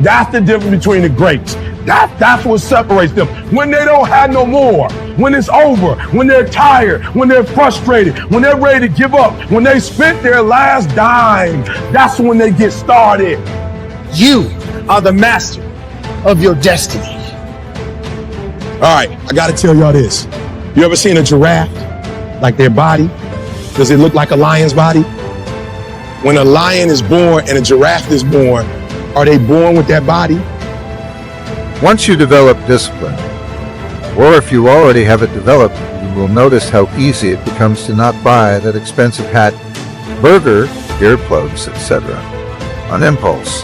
That's the difference between the greats. That's what separates them. When they don't have no more, when it's over, when they're tired, when they're frustrated, when they're ready to give up, when they spent their last dime, that's when they get started. You are the master of your destiny. All right, I gotta tell y'all this. You ever seen a giraffe? Like their body? Does it look like a lion's body? When a lion is born and a giraffe is born, are they born with that body? Once you develop discipline, or if you already have it developed, you will notice how easy it becomes to not buy that expensive hat, burger, earplugs, etc. on impulse.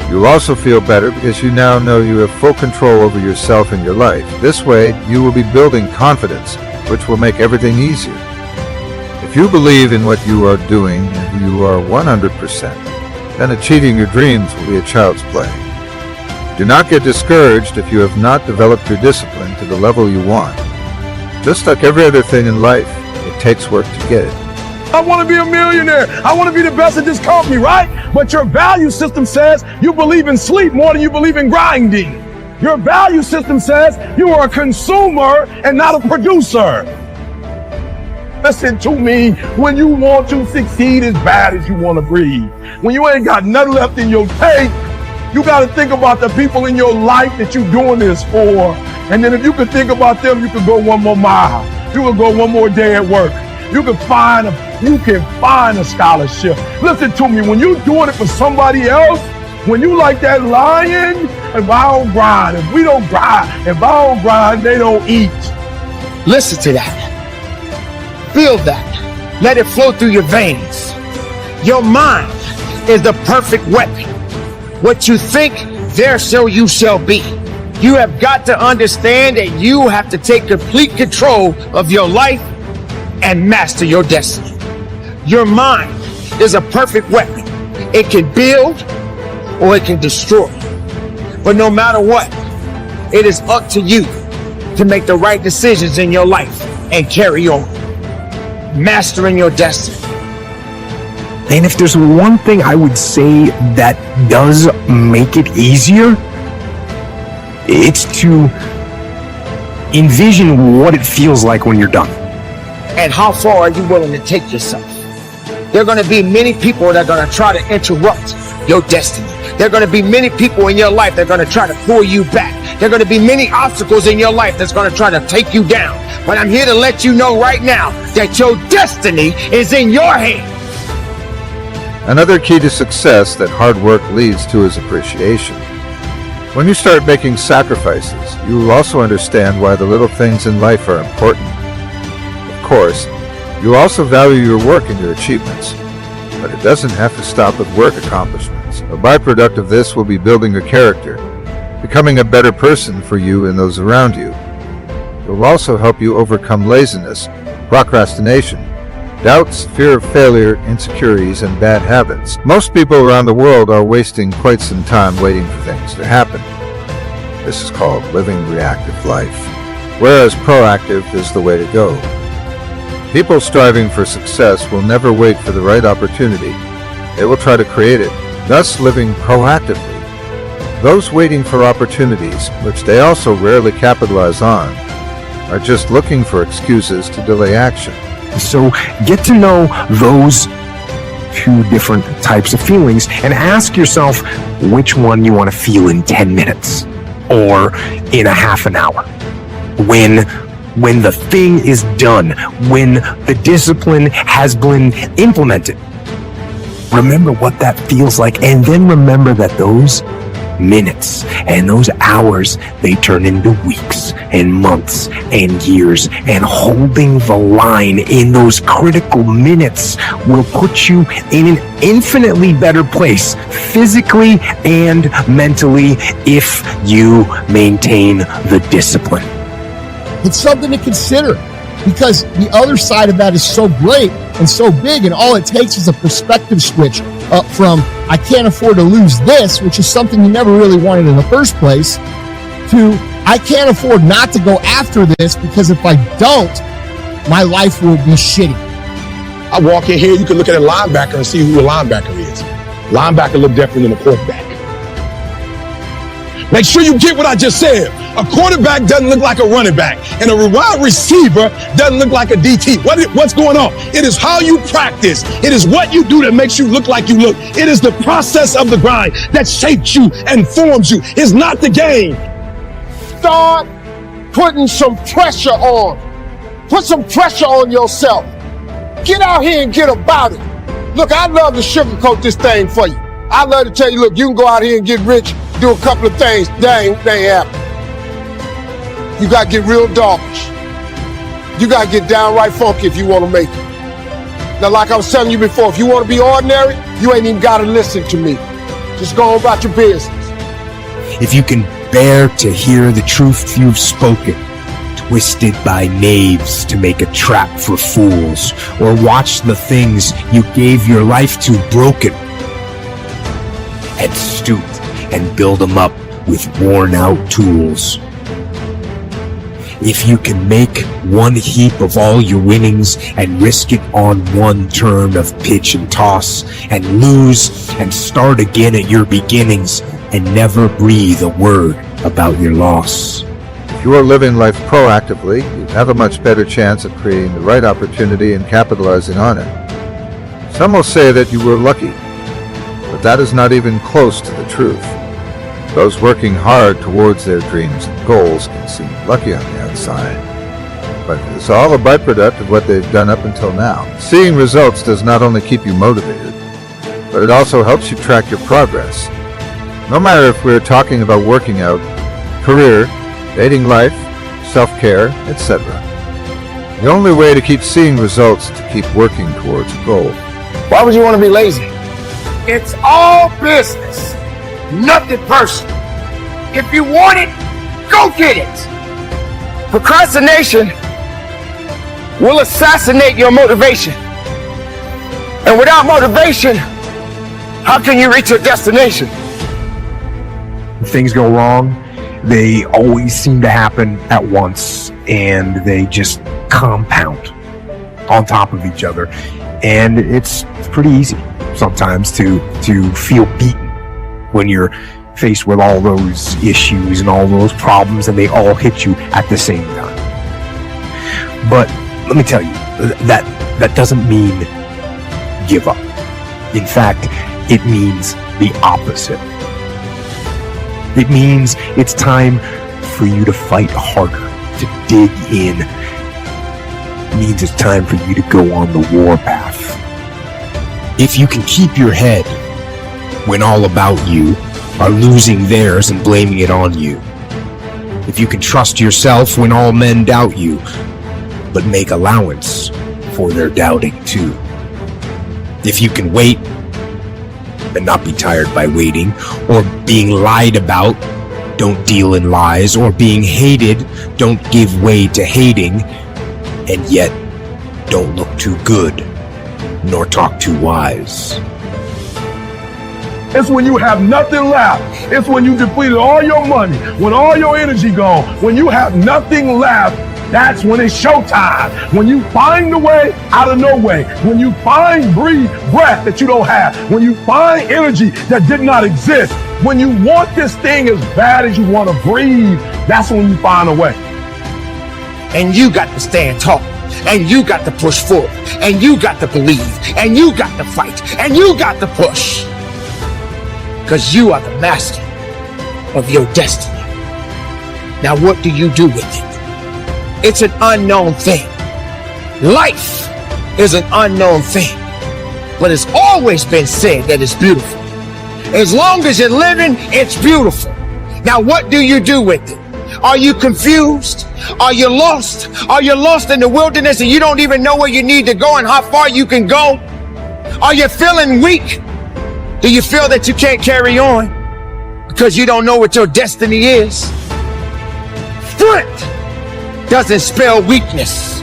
You'll also feel better because you now know you have full control over yourself and your life. This way, you will be building confidence, which will make everything easier. If you believe in what you are doing and you are 100%, then achieving your dreams will be a child's play. Do not get discouraged if you have not developed your discipline to the level you want. Just like every other thing in life, it takes work to get it. I want to be a millionaire. I want to be the best at this company, right? But your value system says you believe in sleep more than you believe in grinding. Your value system says you are a consumer and not a producer. Listen to me. When you want to succeed as bad as you want to breathe, when you ain't got nothing left in your tank, you got to think about the people in your life that you're doing this for. And then if you could think about them, you could go one more mile. You could go one more day at work. You can find a scholarship. Listen to me, when you're doing it for somebody else, when you like that lion, if I don't grind, if we don't grind, if I don't grind, they don't eat. Listen to that. Feel that. Let it flow through your veins. Your mind is the perfect weapon. What you think, there so you shall be. You have got to understand that you have to take complete control of your life and master your destiny. Your mind is a perfect weapon. It can build or it can destroy. But no matter what, it is up to you to make the right decisions in your life and carry on, mastering your destiny. And if there's one thing I would say that does make it easier, it's to envision what it feels like when you're done. And how far are you willing to take yourself? There are going to be many people that are going to try to interrupt your destiny. There are going to be many people in your life that are going to try to pull you back. There are going to be many obstacles in your life that's going to try to take you down. But I'm here to let you know right now that your destiny is in your hands. Another key to success that hard work leads to is appreciation. When you start making sacrifices, you will also understand why the little things in life are important. Of course, you also value your work and your achievements, but it doesn't have to stop with work accomplishments. A byproduct of this will be building your character, becoming a better person for you and those around you. It will also help you overcome laziness, procrastination, doubts, fear of failure, insecurities, and bad habits. Most people around the world are wasting quite some time waiting for things to happen. This is called living reactive life, whereas proactive is the way to go. People striving for success will never wait for the right opportunity. They will try to create it, thus living proactively. Those waiting for opportunities, which they also rarely capitalize on, are just looking for excuses to delay action. So get to know those two different types of feelings and ask yourself which one you want to feel in 10 minutes or in a half an hour. When the thing is done, when the discipline has been implemented, remember what that feels like, and then remember that those minutes and those hours, they turn into weeks and months and years, and holding the line in those critical minutes will put you in an infinitely better place physically and mentally if you maintain the discipline. It's something to consider, because the other side of that is so great and so big, and all it takes is a perspective switch up from I can't afford to lose this, which is something you never really wanted in the first place, to I can't afford not to go after this, because if I don't, my life will be shitty. I walk in here, you can look at a linebacker and see who a linebacker is. Linebacker look different than a quarterback. Make sure you get what I just said. A quarterback doesn't look like a running back, and a wide receiver doesn't look like a DT. What's going on? It is how you practice. It is what you do that makes you look like you look. It is the process of the grind that shapes you and forms you. It's not the game. Start putting some pressure on. Put some pressure on yourself. Get out here and get about it. Look, I love to sugarcoat this thing for you. I love to tell you, look, you can go out here and get rich, do a couple of things. They ain't happen. You got to get real doggish. You got to get downright funky if you want to make it. Now, like I was telling you before, if you want to be ordinary, you ain't even got to listen to me. Just go on about your business. If you can bear to hear the truth you've spoken, twisted by knaves to make a trap for fools, or watch the things you gave your life to broken, and stoop and build them up with worn out tools. If you can make one heap of all your winnings and risk it on one turn of pitch and toss, and lose and start again at your beginnings, and never breathe a word about your loss. If you are living life proactively, you have a much better chance of creating the right opportunity and capitalizing on it. Some will say that you were lucky, but that is not even close to the truth. Those working hard towards their dreams and goals can seem lucky on the outside, but it's all a byproduct of what they've done up until now. Seeing results does not only keep you motivated, but it also helps you track your progress. No matter if we're talking about working out, career, dating life, self-care, etc. The only way to keep seeing results is to keep working towards a goal. Why would you want to be lazy? It's all business, nothing personal. If you want it, go get it. Procrastination will assassinate your motivation. And without motivation, how can you reach your destination? If things go wrong, they always seem to happen at once, and they just compound on top of each other. And it's pretty easy sometimes to feel beaten when you're faced with all those issues and all those problems, and they all hit you at the same time. But let me tell you, that doesn't mean give up. In fact, it means the opposite. It means it's time for you to fight harder, to dig in. It means it's time for you to go on the warpath. If you can keep your head when all about you are losing theirs and blaming it on you. If you can trust yourself when all men doubt you, but make allowance for their doubting too. If you can wait and not be tired by waiting, or being lied about, don't deal in lies, or being hated, don't give way to hating, and yet don't look too good, nor talk too wise. It's when you have nothing left. It's when you depleted all your money, when all your energy gone, when you have nothing left. That's when it's showtime. When you find a way out of no way. When you find breath that you don't have. When you find energy that did not exist. When you want this thing as bad as you want to breathe, that's when you find a way. And you got to stand tall. And you got to push forward. And you got to believe. And you got to fight. And you got to push. Because you are the master of your destiny. Now what do you do with it? It's an unknown thing. Life is an unknown thing. But it's always been said that it's beautiful. As long as you're living, it's beautiful. Now what do you do with it? Are you confused? Are you lost? Are you lost in the wilderness and you don't even know where you need to go and how far you can go? Are you feeling weak? Do you feel that you can't carry on because you don't know what your destiny is? Strength doesn't spell weakness.